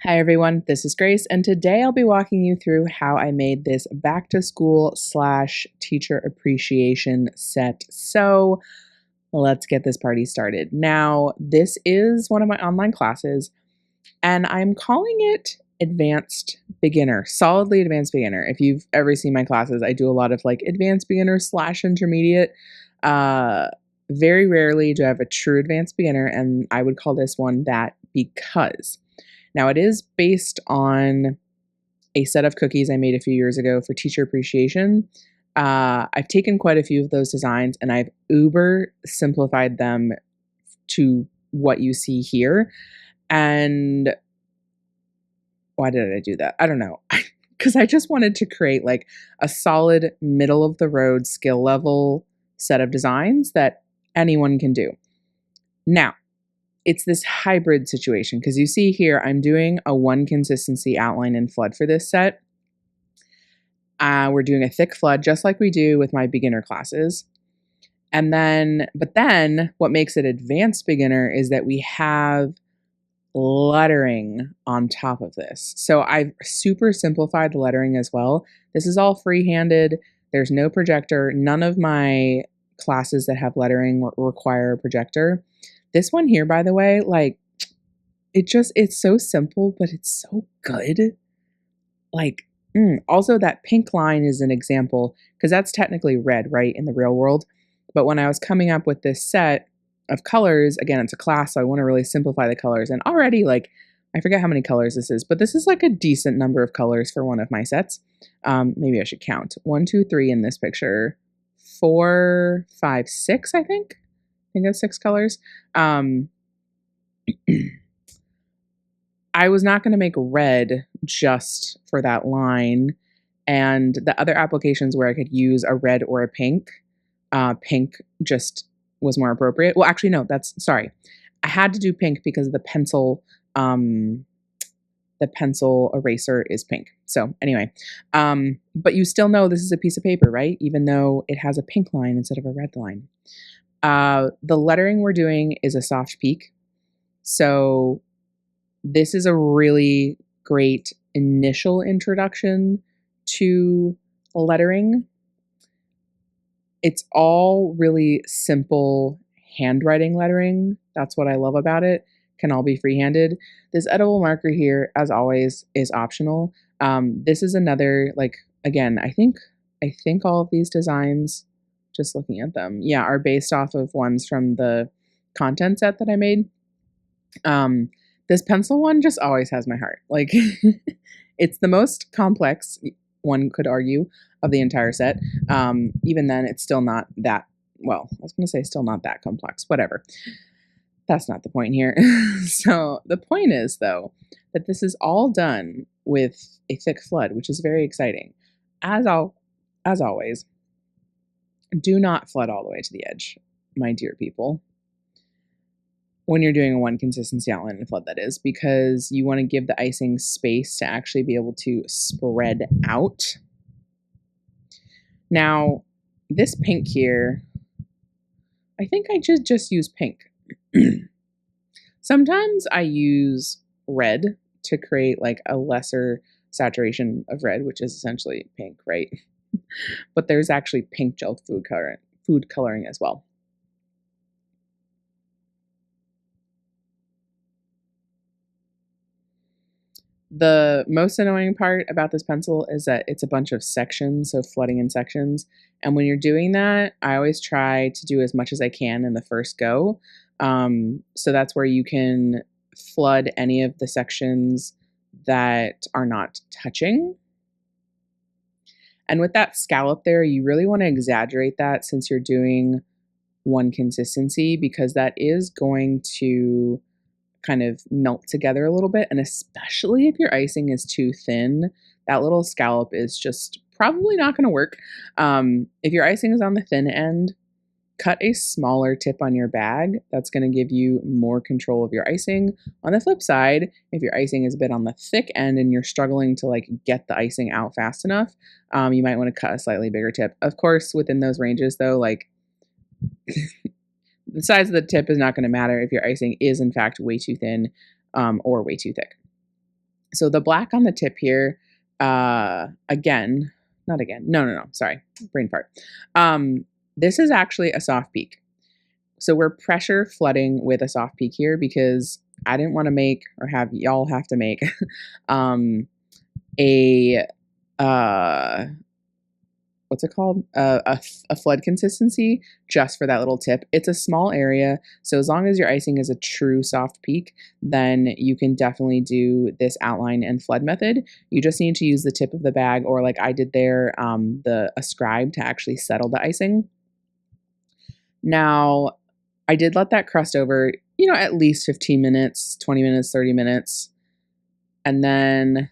Hi everyone, this is Grace, and today I'll be walking you through how I made this back to school / teacher appreciation set. So let's get this party started. Now, this is one of my online classes, and I'm calling it Advanced Beginner, solidly Advanced Beginner. If you've ever seen my classes, I do a lot of like Advanced Beginner / Intermediate. Very rarely do I have a true Advanced Beginner, and I would call this one that because now, it is based on a set of cookies I made a few years ago for teacher appreciation. I've taken quite a few of those designs and I've uber simplified them to what you see here. And why did I do that? I don't know. Because I just wanted to create like a solid middle of the road skill level set of designs that anyone can do. Now, it's this hybrid situation because you see here, I'm doing a one consistency outline and flood for this set. We're doing a thick flood just like we do with my beginner classes. But then what makes it advanced beginner is that we have lettering on top of this. So I've super simplified the lettering as well. This is all freehanded. There's no projector. None of my classes that have lettering require a projector. This one here, by the way, like it's so simple, but it's so good. Like, also that pink line is an example because that's technically red, right, in the real world. But when I was coming up with this set of colors, again, it's a class, so I want to really simplify the colors. And already, like, I forget how many colors this is, but this is like a decent number of colors for one of my sets. Maybe I should count. 1, 2, 3 in this picture. 4, 5, 6, I think. I think that's 6 colors. I was not going to make red just for that line. And the other applications where I could use a red or a pink, pink just was more appropriate. Well, actually, no, sorry. I had to do pink because the pencil eraser is pink. So anyway, but you still know this is a piece of paper, right? Even though it has a pink line instead of a red line. The lettering we're doing is a soft peak. So this is a really great initial introduction to lettering. It's all really simple handwriting lettering. That's what I love about it. Can all be freehanded. This edible marker here, as always, is optional. This is another, like, again, I think all of these designs, just looking at them, yeah, are based off of ones from the content set that I made. This pencil one just always has my heart. Like, it's the most complex, one could argue, of the entire set. Even then, it's still not that, well, I was going to say still not that complex. Whatever. That's not the point here. So the point is, though, that this is all done with a thick flood, which is very exciting. As always, do not flood all the way to the edge, my dear people, when you're doing a one consistency outline and flood, that is, because you want to give the icing space to actually be able to spread out. Now, this pink here, I think I just use pink. Sometimes I use red to create like a lesser saturation of red, which is essentially pink, right? But there's actually pink gel food coloring as well. The most annoying part about this pencil is that it's a bunch of sections, so flooding in sections. And when you're doing that, I always try to do as much as I can in the first go. So that's where you can flood any of the sections that are not touching. And with that scallop there, you really want to exaggerate that since you're doing one consistency, because that is going to kind of melt together a little bit. And especially if your icing is too thin, that little scallop is just probably not going to work. If your icing is on the thin end, cut a smaller tip on your bag. That's going to give you more control of your icing. On the flip side, if your icing is a bit on the thick end and you're struggling to like get the icing out fast enough, you might want to cut a slightly bigger tip. Of course, within those ranges though, like the size of the tip is not going to matter if your icing is in fact way too thin or way too thick. So the black on the tip here, sorry, brain fart. This is actually a soft peak. So we're pressure flooding with a soft peak here because I didn't want to make, or have y'all have to make, a what's it called? A flood consistency just for that little tip. It's a small area, so as long as your icing is a true soft peak, then you can definitely do this outline and flood method. You just need to use the tip of the bag, or like I did there, a scribe to actually settle the icing. Now, I did let that crust over, at least 15 minutes, 20 minutes, 30 minutes. And then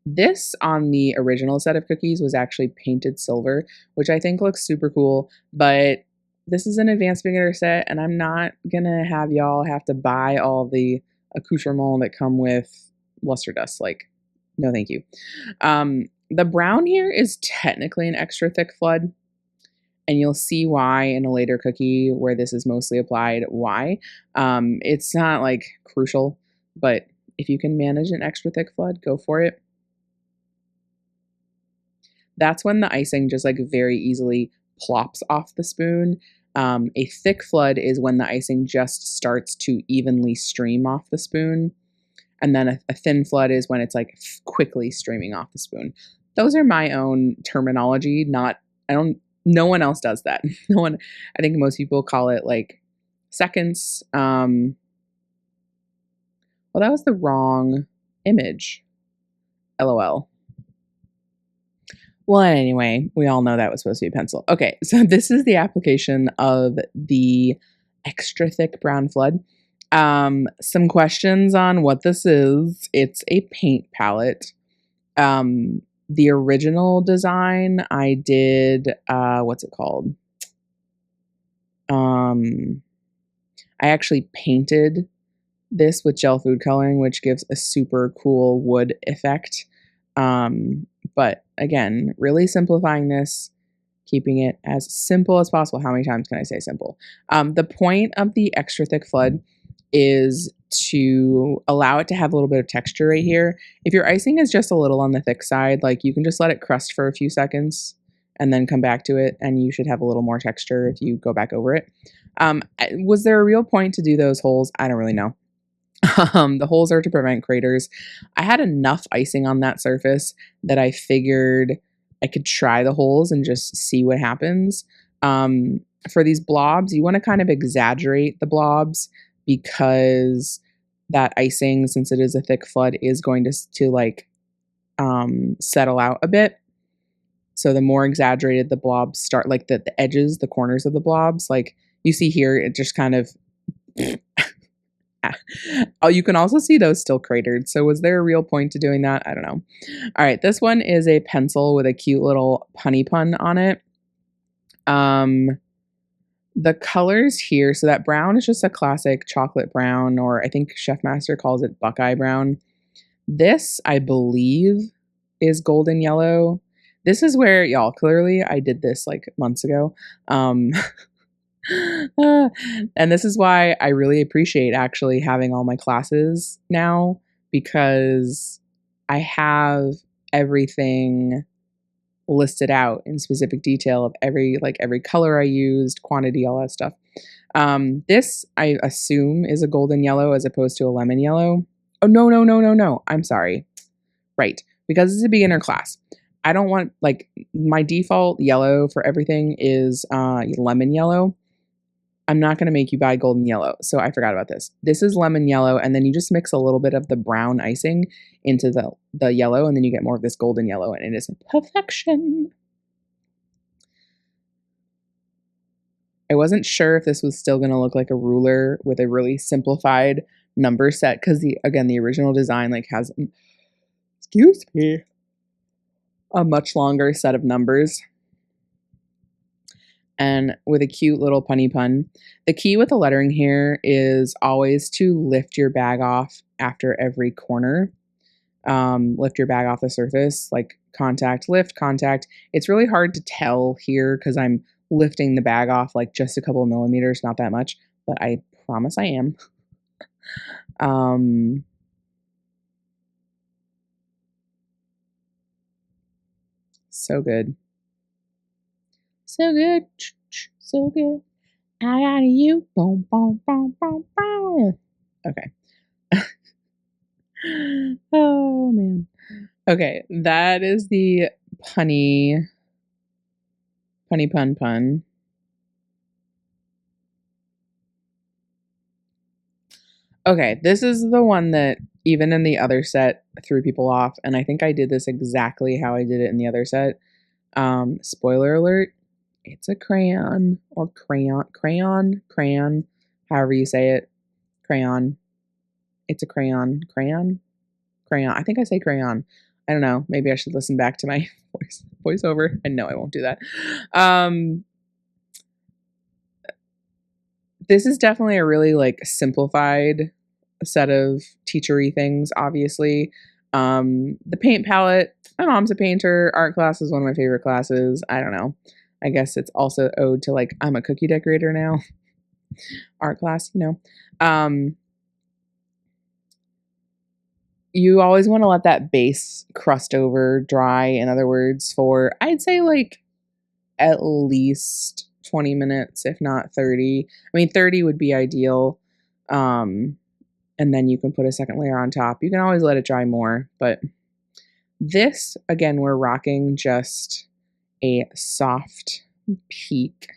this on the original set of cookies was actually painted silver, which I think looks super cool, but this is an advanced beginner set, and I'm not gonna have y'all have to buy all the accoutrements that come with luster dust. Like, no thank you. The brown here is technically an extra thick flood, and you'll see why in a later cookie where this is mostly applied, why. It's not like crucial, but if you can manage an extra thick flood, go for it. That's when the icing just like very easily plops off the spoon. A thick flood is when the icing just starts to evenly stream off the spoon. And then a thin flood is when it's like quickly streaming off the spoon. Those are my own terminology, no one else does that. I think most people call it like seconds. Well, that was the wrong image. LOL. Well, anyway, we all know that was supposed to be a pencil. Okay, so this is the application of the extra thick brown flood. Some questions on what this is. It's a paint palette. The original design I did, what's it called? I actually painted this with gel food coloring, which gives a super cool wood effect. But again, really simplifying this, keeping it as simple as possible. How many times can I say simple? The point of the extra thick flood is to allow it to have a little bit of texture right here. If your icing is just a little on the thick side, like you can just let it crust for a few seconds and then come back to it, and you should have a little more texture if you go back over it. Was there a real point to do those holes? I don't really know. The holes are to prevent craters. I had enough icing on that surface that I figured I could try the holes and just see what happens. For these blobs, you want to kind of exaggerate the blobs because that icing, since it is a thick flood, is going to like settle out a bit. So the more exaggerated the blobs start, like the edges, the corners of the blobs, like you see here, it just kind of oh, you can also see those still cratered. So was there a real point to doing that? I don't know. All right, this one is a pencil with a cute little punny pun on it. The colors here, so that brown is just a classic chocolate brown, or I think Chef Master calls it Buckeye brown. This, I believe, is golden yellow. This is where, y'all, clearly I did this like months ago. And this is why I really appreciate actually having all my classes now, because I have everything listed out in specific detail of every color I used, quantity, all that stuff. This I assume is a golden yellow as opposed to a lemon yellow. Oh, no. I'm sorry. Right. Because it's a beginner class. I don't want, like, my default yellow for everything is lemon yellow. I'm not going to make you buy golden yellow, so I forgot about this. This is lemon yellow, and then you just mix a little bit of the brown icing into the yellow, and then you get more of this golden yellow, and it is perfection. I wasn't sure if this was still going to look like a ruler with a really simplified number set, because the original design like has, excuse me, a much longer set of numbers. And with a cute little punny pun. The key with the lettering here is always to lift your bag off after every corner. Lift your bag off the surface, like contact, lift, contact. It's really hard to tell here because I'm lifting the bag off like just a couple of millimeters, not that much, but I promise I am. So good. So good. So good. I got you. Boom, boom, boom, boom, boom. Okay. Oh, man. Okay, that is the punny pun. Okay, this is the one that even in the other set threw people off, and I think I did this exactly how I did it in the other set. Spoiler alert, it's a crayon or crayon, however you say it. Crayon. It's a crayon. Crayon? I think I say crayon. I don't know. Maybe I should listen back to my voiceover. And no, I won't do that. This is definitely a really like simplified set of teachery things, obviously. The paint palette, my mom's a painter. Art class is one of my favorite classes. I don't know. I guess it's also owed to like, I'm a cookie decorator now. Art class, you know. You always want to let that base crust over dry, in other words, for I'd say like at least 20 minutes, if not 30. I mean, 30 would be ideal. And then you can put a second layer on top. You can always let it dry more, but this, again, we're rocking just a soft peak.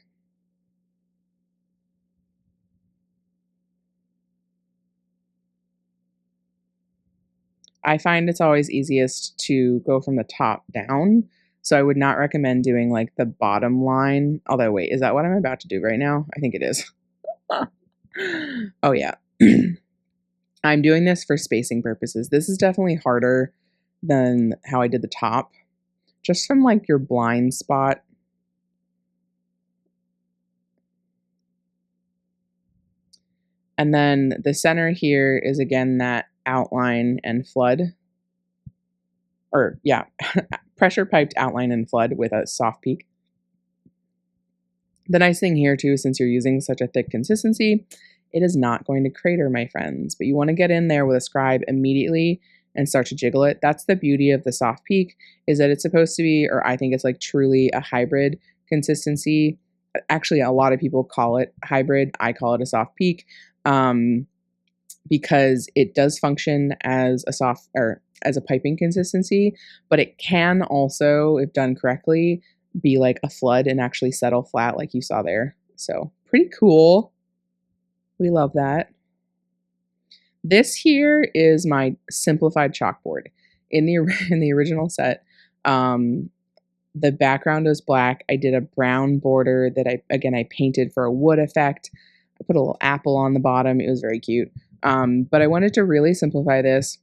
I find it's always easiest to go from the top down. So I would not recommend doing like the bottom line. Although, wait, is that what I'm about to do right now? I think it is. Oh, yeah. I'm doing this for spacing purposes. This is definitely harder than how I did the top. Just from like your blind spot. And then the center here is again that outline and flood. Or yeah, pressure piped outline and flood with a soft peak. The nice thing here too, since you're using such a thick consistency, it is not going to crater, my friends. But you want to get in there with a scribe immediately and start to jiggle it. That's the beauty of the soft peak, is that it's supposed to be, or I think it's like truly a hybrid consistency. Actually, a lot of people call it hybrid. I call it a soft peak. Because it does function as a soft or as a piping consistency, but it can also, if done correctly, be like a flood and actually settle flat like you saw there. So pretty cool. We love that. This here is my simplified chalkboard. In the original set, the background was black. I did a brown border that I painted for a wood effect. I put a little apple on the bottom. It was very cute. But I wanted to really simplify this.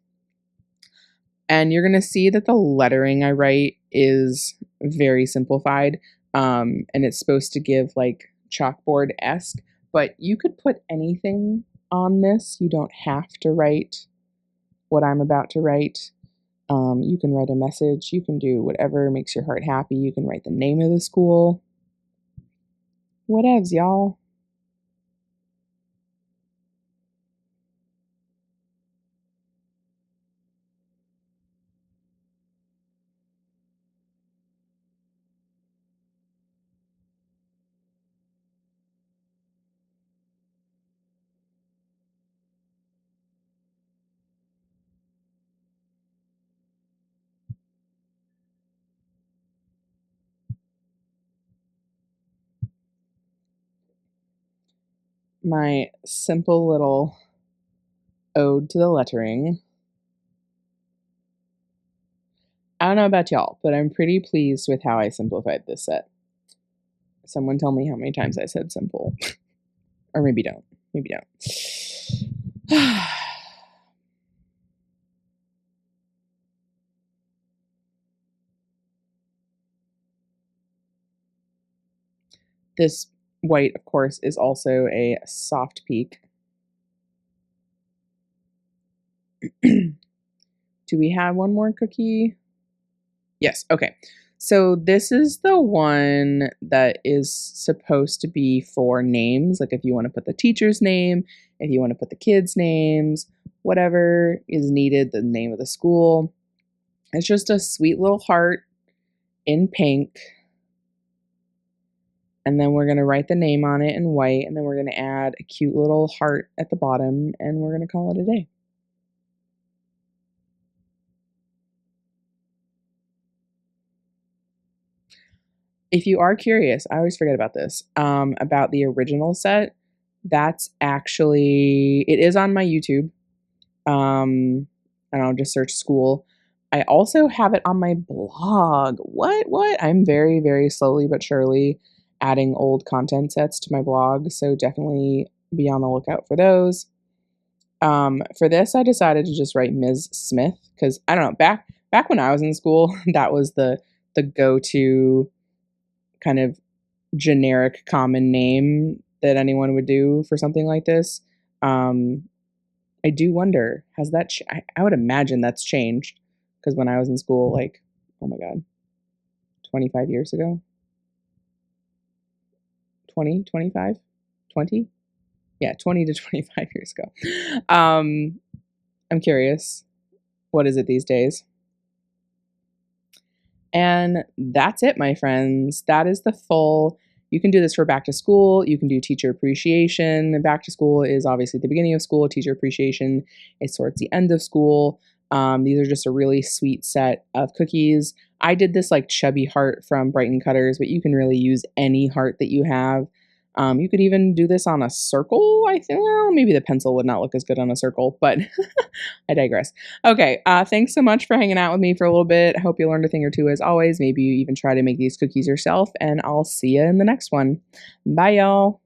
And you're going to see that the lettering I write is very simplified. And it's supposed to give like chalkboard-esque. But you could put anything on this. You don't have to write what I'm about to write. You can write a message. You can do whatever makes your heart happy. You can write the name of the school. Whatevs, y'all. My simple little ode to the lettering. I don't know about y'all, but I'm pretty pleased with how I simplified this set. Someone tell me how many times I said simple. Or maybe don't. Maybe don't. This white, of course, is also a soft peak. Do we have one more cookie? Yes, okay. So this is the one that is supposed to be for names. Like if you want to put the teacher's name, if you want to put the kids' names, whatever is needed, the name of the school. It's just a sweet little heart. in pink. And then we're going to write the name on it in white, and then we're going to add a cute little heart at the bottom, and we're going to call it a day. If you are curious, I always forget about this, about the original set, that's actually, it is on my YouTube. And I'll just search school. I also have it on my blog. What? I'm very, very slowly but surely adding old content sets to my blog, so definitely be on the lookout for those. For this, I decided to just write Ms. Smith because I don't know. Back when I was in school, that was the go-to kind of generic common name that anyone would do for something like this. I do wonder, has that, I would imagine that's changed because when I was in school, like, oh my God, 25 years ago, 20, 25, 20? Yeah, 20 to 25 years ago. I'm curious, what is it these days? And that's it, my friends. That is the full. You can do this for back to school. You can do teacher appreciation. Back to school is obviously the beginning of school. Teacher appreciation is towards the end of school. These are just a really sweet set of cookies. I did this like chubby heart from Brighton Cutters, but you can really use any heart that you have. You could even do this on a circle, I think. Well, maybe the pencil would not look as good on a circle, but I digress. Okay, thanks so much for hanging out with me for a little bit. I hope you learned a thing or two as always. Maybe you even try to make these cookies yourself, and I'll see you in the next one. Bye, y'all.